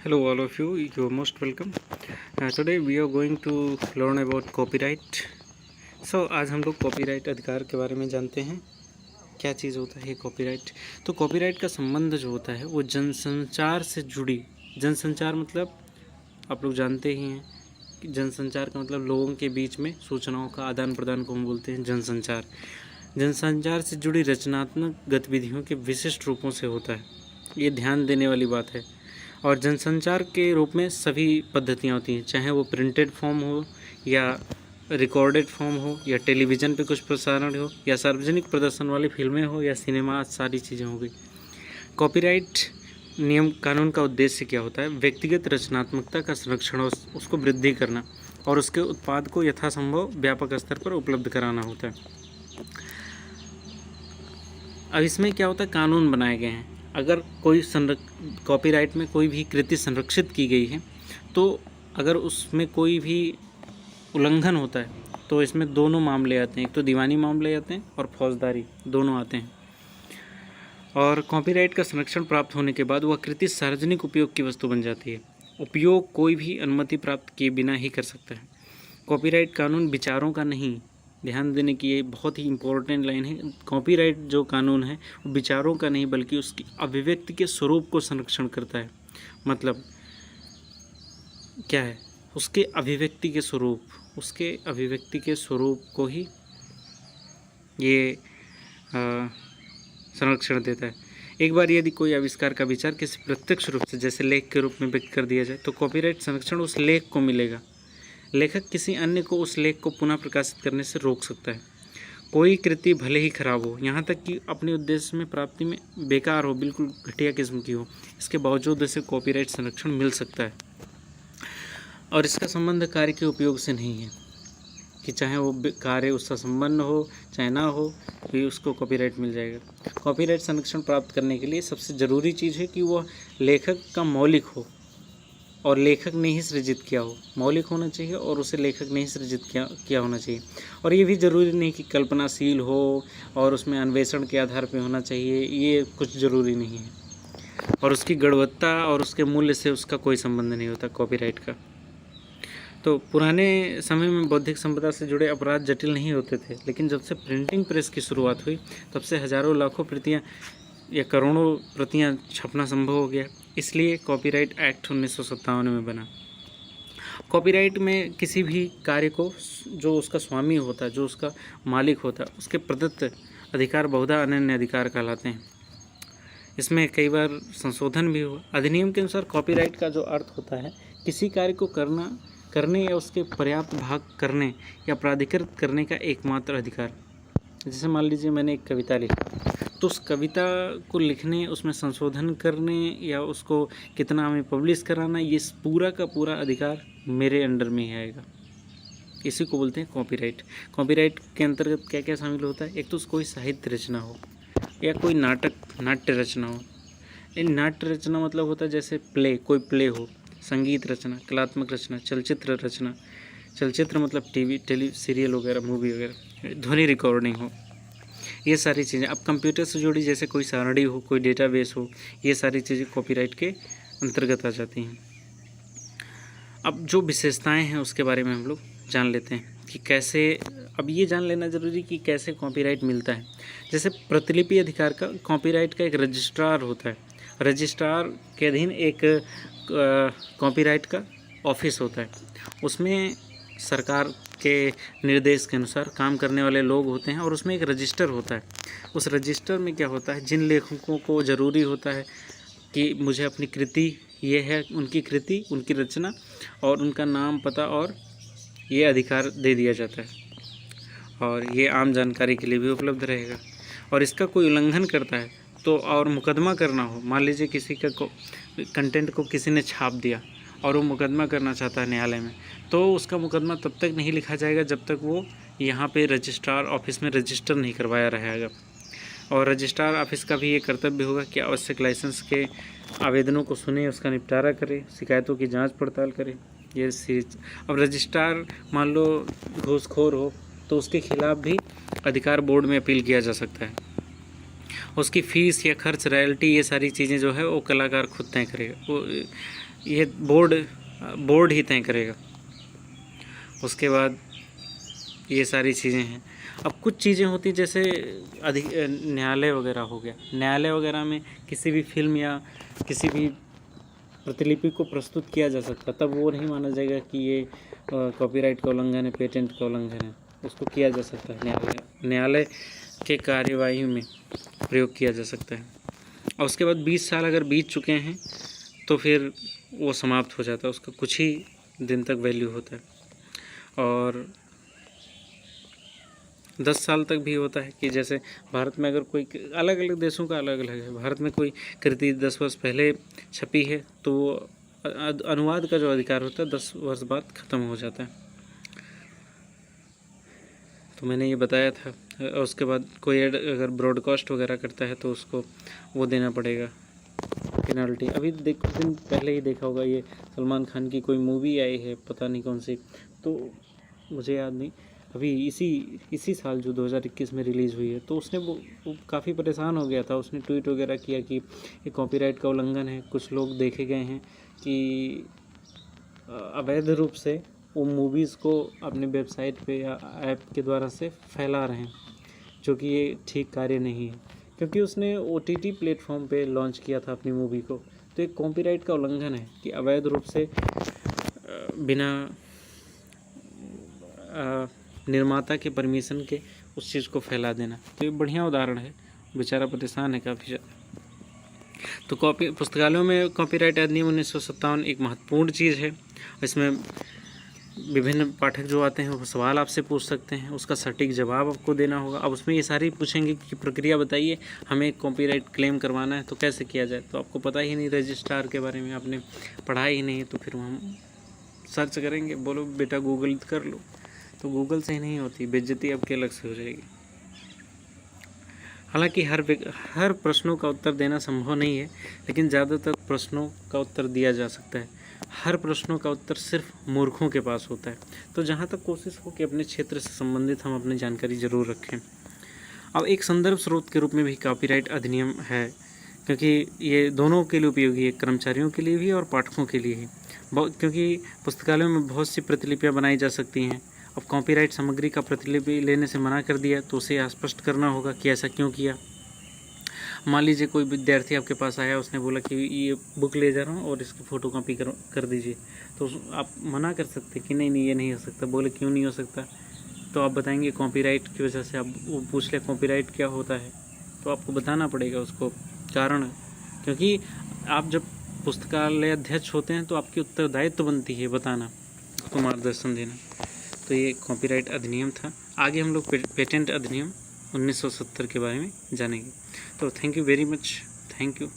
Hello, all of you. You're most welcome. Today we are going to learn about copyright. So आज हम लोग copyright अधिकार के बारे में जानते हैं। क्या चीज़ होता है कॉपीराइट? तो कॉपीराइट का संबंध जो होता है वो जनसंचार से जुड़ी, जनसंचार मतलब आप लोग जानते ही हैं कि जनसंचार का मतलब लोगों के बीच में सूचनाओं का आदान प्रदान को हम बोलते हैं जनसंचार। जनसंचार से जुड़ी रचनात्मक गतिविधियों के विशिष्ट रूपों से होता है, ये ध्यान देने वाली बात है। और जनसंचार के रूप में सभी पद्धतियाँ होती हैं, चाहे वो प्रिंटेड फॉर्म हो या रिकॉर्डेड फॉर्म हो या टेलीविज़न पे कुछ प्रसारण हो या सार्वजनिक प्रदर्शन वाली फिल्में हो या सिनेमा, सारी चीज़ें हो गई। कॉपीराइट नियम कानून का उद्देश्य क्या होता है? व्यक्तिगत रचनात्मकता का संरक्षण और उसको वृद्धि करना और उसके उत्पाद को यथासंभव व्यापक स्तर पर उपलब्ध कराना होता है। अब इसमें क्या होता है, कानून बनाए गए हैं। अगर कोई कॉपीराइट में कोई भी कृति संरक्षित की गई है तो अगर उसमें कोई भी उल्लंघन होता है तो इसमें दोनों मामले आते हैं, एक तो दीवानी मामले आते हैं और फौजदारी, दोनों आते हैं। और कॉपीराइट का संरक्षण प्राप्त होने के बाद वह कृति सार्वजनिक उपयोग की वस्तु बन जाती है। उपयोग कोई भी अनुमति प्राप्त किए बिना ही कर सकता है। कॉपीराइट कानून विचारों का नहीं, ध्यान देने की ये बहुत ही इम्पोर्टेंट लाइन है। कॉपीराइट जो कानून है वो विचारों का नहीं बल्कि उसकी अभिव्यक्ति के स्वरूप को संरक्षण करता है। मतलब क्या है, उसके अभिव्यक्ति के स्वरूप, उसके अभिव्यक्ति के स्वरूप को ही ये संरक्षण देता है। एक बार यदि कोई आविष्कार का विचार किसी प्रत्यक्ष रूप से जैसे लेख के रूप में व्यक्त कर दिया जाए तो कॉपीराइट संरक्षण उस लेख को मिलेगा। लेखक किसी अन्य को उस लेख को पुनः प्रकाशित करने से रोक सकता है। कोई कृति भले ही खराब हो, यहाँ तक कि अपने उद्देश्य में प्राप्ति में बेकार हो, बिल्कुल घटिया किस्म की हो, इसके बावजूद इसे कॉपीराइट संरक्षण मिल सकता है। और इसका संबंध कार्य के उपयोग से नहीं है कि चाहे वो कार्य उसका संबंध हो चाहे ना हो, भी उसको कॉपीराइट मिल जाएगा। कॉपीराइट संरक्षण प्राप्त करने के लिए सबसे ज़रूरी चीज़ है कि वह लेखक का मौलिक हो और लेखक ने ही सृजित किया हो। मौलिक होना चाहिए और उसे लेखक ने ही सृजित किया होना चाहिए। और ये भी ज़रूरी नहीं कि कल्पनाशील हो और उसमें अन्वेषण के आधार पर होना चाहिए, ये कुछ ज़रूरी नहीं है। और उसकी गुणवत्ता और उसके मूल्य से उसका कोई संबंध नहीं होता कॉपीराइट का। तो पुराने समय में बौद्धिक संपदा से जुड़े अपराध जटिल नहीं होते थे, लेकिन जब से प्रिंटिंग प्रेस की शुरुआत हुई तब से हज़ारों लाखों प्रतियाँ या करोड़ों प्रतियाँ छपना संभव हो गया। इसलिए कॉपीराइट एक्ट 1957 में बना। कॉपीराइट में किसी भी कार्य को जो उसका स्वामी होता है, जो उसका मालिक होता है, उसके प्रदत्त अधिकार बहुधा अनन्य अधिकार कहलाते हैं। इसमें कई बार संशोधन भी हुआ। अधिनियम के अनुसार कॉपीराइट का जो अर्थ होता है किसी कार्य को करने या उसके पर्याप्त भाग करने या प्राधिकृत करने का एकमात्र अधिकार। जैसे मान लीजिए मैंने एक कविता लिखी, तो उस कविता को लिखने, उसमें संशोधन करने या उसको कितना हमें पब्लिश कराना, ये पूरा का पूरा अधिकार मेरे अंडर में ही आएगा। इसी को बोलते हैं कॉपीराइट। कॉपीराइट के अंतर्गत क्या क्या शामिल होता है? एक तो कोई साहित्य रचना हो या कोई नाट्य रचना हो। इन नाट्य रचना मतलब होता है जैसे प्ले, कोई प्ले हो, संगीत रचना, कलात्मक रचना, चलचित्र रचना, चलचित्र मतलब टेली सीरियल वगैरह, मूवी वगैरह, ध्वनि रिकॉर्डिंग हो, ये सारी चीज़ें। अब कंप्यूटर से जुड़ी जैसे कोई सारणी हो, कोई डेटाबेस हो, ये सारी चीज़ें कॉपीराइट के अंतर्गत आ जाती हैं। अब जो विशेषताएं हैं उसके बारे में हम लोग जान लेते हैं कि कैसे। अब ये जान लेना ज़रूरी कि कैसे कॉपीराइट मिलता है। जैसे प्रतिलिपि अधिकार का कॉपीराइट का एक रजिस्ट्रार होता है। रजिस्ट्रार के अधीन एक कॉपीराइट का ऑफिस होता है। उसमें सरकार के निर्देश के अनुसार काम करने वाले लोग होते हैं और उसमें एक रजिस्टर होता है। उस रजिस्टर में क्या होता है, जिन लेखकों को ज़रूरी होता है कि मुझे अपनी कृति, ये है उनकी कृति, उनकी रचना और उनका नाम, पता और ये अधिकार दे दिया जाता है और ये आम जानकारी के लिए भी उपलब्ध रहेगा। और इसका कोई उल्लंघन करता है तो और मुकदमा करना हो, मान लीजिए किसी का कंटेंट को किसी ने छाप दिया और वो मुकदमा करना चाहता है न्यायालय में, तो उसका मुकदमा तब तक नहीं लिखा जाएगा जब तक वो यहाँ पे रजिस्ट्रार ऑफिस में रजिस्टर नहीं करवाया रहेगा। और रजिस्ट्रार ऑफिस का भी ये कर्तव्य होगा कि आवश्यक लाइसेंस के आवेदनों को सुने, उसका निपटारा करे, शिकायतों की जांच पड़ताल करे, ये चीज़। अब रजिस्ट्रार मान लो घूसखोर हो तो उसके खिलाफ भी अधिकार बोर्ड में अपील किया जा सकता है। उसकी फ़ीस या खर्च, रॉयल्टी, ये सारी चीज़ें जो है वो कलाकार खुद तय करेगा। वो ये बोर्ड ही तय करेगा। उसके बाद ये सारी चीज़ें हैं। अब कुछ चीज़ें होती जैसे न्यायालय वगैरह हो गया, न्यायालय वगैरह में किसी भी फिल्म या किसी भी प्रतिलिपि को प्रस्तुत किया जा सकता, तब वो नहीं माना जाएगा कि ये कॉपीराइट का उल्लंघन है, पेटेंट का उल्लंघन है। उसको किया जा सकता है, न्यायालय के कार्यवाही में प्रयोग किया जा सकता है। और उसके बाद 20 साल अगर बीत चुके हैं तो फिर वो समाप्त हो जाता है, उसका कुछ ही दिन तक वैल्यू होता है। और 10 साल तक भी होता है कि जैसे भारत में अगर कोई, अलग अलग देशों का अलग अलग है, भारत में कोई कृति 10 वर्ष पहले छपी है तो अनुवाद का जो अधिकार होता है 10 वर्ष बाद ख़त्म हो जाता है। तो मैंने ये बताया था। और उसके बाद कोई ऐड अगर ब्रॉडकास्ट वगैरह करता है तो उसको वो देना पड़ेगा पेनल्टी। अभी कुछ दिन पहले ही देखा होगा, ये सलमान खान की कोई मूवी आई है, पता नहीं कौन सी, तो मुझे याद नहीं, अभी इसी साल जो 2021 में रिलीज़ हुई है, तो उसने वो काफ़ी परेशान हो गया था। उसने ट्वीट वगैरह किया कि ये कॉपीराइट का उल्लंघन है। कुछ लोग देखे गए हैं कि अवैध रूप से वो मूवीज़ को अपने वेबसाइट पे या ऐप के द्वारा से फैला रहे हैं, जो कि ये ठीक कार्य नहीं है, क्योंकि उसने OTT प्लेटफॉर्म पे लॉन्च किया था अपनी मूवी को। तो एक कॉपीराइट का उल्लंघन है कि अवैध रूप से बिना निर्माता के परमिशन के उस चीज़ को फैला देना। तो ये बढ़िया उदाहरण है, बेचारा परेशान है काफ़ी ज़्यादा। तो पुस्तकालयों में कॉपीराइट अधिनियम 1957 एक महत्वपूर्ण चीज़ है। इसमें विभिन्न पाठक जो आते हैं वो सवाल आपसे पूछ सकते हैं, उसका सटीक जवाब आपको देना होगा। अब उसमें ये सारी पूछेंगे कि प्रक्रिया बताइए, हमें कॉपीराइट क्लेम करवाना है तो कैसे किया जाए। तो आपको पता ही नहीं रजिस्ट्रार के बारे में, आपने पढ़ा ही नहीं, तो फिर हम सर्च करेंगे, बोलो बेटा गूगल कर लो, तो गूगल से ही नहीं होती, बेइज्जती आपकी अलग से हो जाएगी। हालांकि हर प्रश्नों का उत्तर देना संभव नहीं है, लेकिन ज़्यादातर प्रश्नों का उत्तर दिया जा सकता है। हर प्रश्नों का उत्तर सिर्फ मूर्खों के पास होता है। तो जहाँ तक कोशिश हो कि अपने क्षेत्र से संबंधित हम अपनी जानकारी ज़रूर रखें। अब एक संदर्भ स्रोत के रूप में भी कॉपीराइट अधिनियम है, क्योंकि ये दोनों के लिए उपयोगी है, कर्मचारियों के लिए भी और पाठकों के लिए ही। क्योंकि पुस्तकालयों में बहुत सी प्रतिलिपियाँ बनाई जा सकती हैं। अब कॉपीराइट सामग्री का प्रतिलिपि लेने से मना कर दिया तो उसे स्पष्ट करना होगा कि ऐसा क्यों किया। मान लीजिए कोई विद्यार्थी आपके पास आया, उसने बोला कि ये बुक ले जा रहा हूँ और इसकी फ़ोटोकॉपी कर दीजिए, तो आप मना कर सकते कि नहीं ये नहीं हो सकता। बोले क्यों नहीं हो सकता, तो आप बताएंगे कॉपीराइट की वजह से। आप वो पूछ ले कॉपीराइट क्या होता है, तो आपको बताना पड़ेगा उसको कारण, क्योंकि आप जब पुस्तकालय अध्यक्ष होते हैं तो आपकी उत्तरदायित्व बनती है बताना, तो मार्गदर्शन देना। तो ये कॉपीराइट अधिनियम था। आगे हम लोग पेटेंट अधिनियम 1970 के बारे में जानेंगे। तो thank you very much, thank you.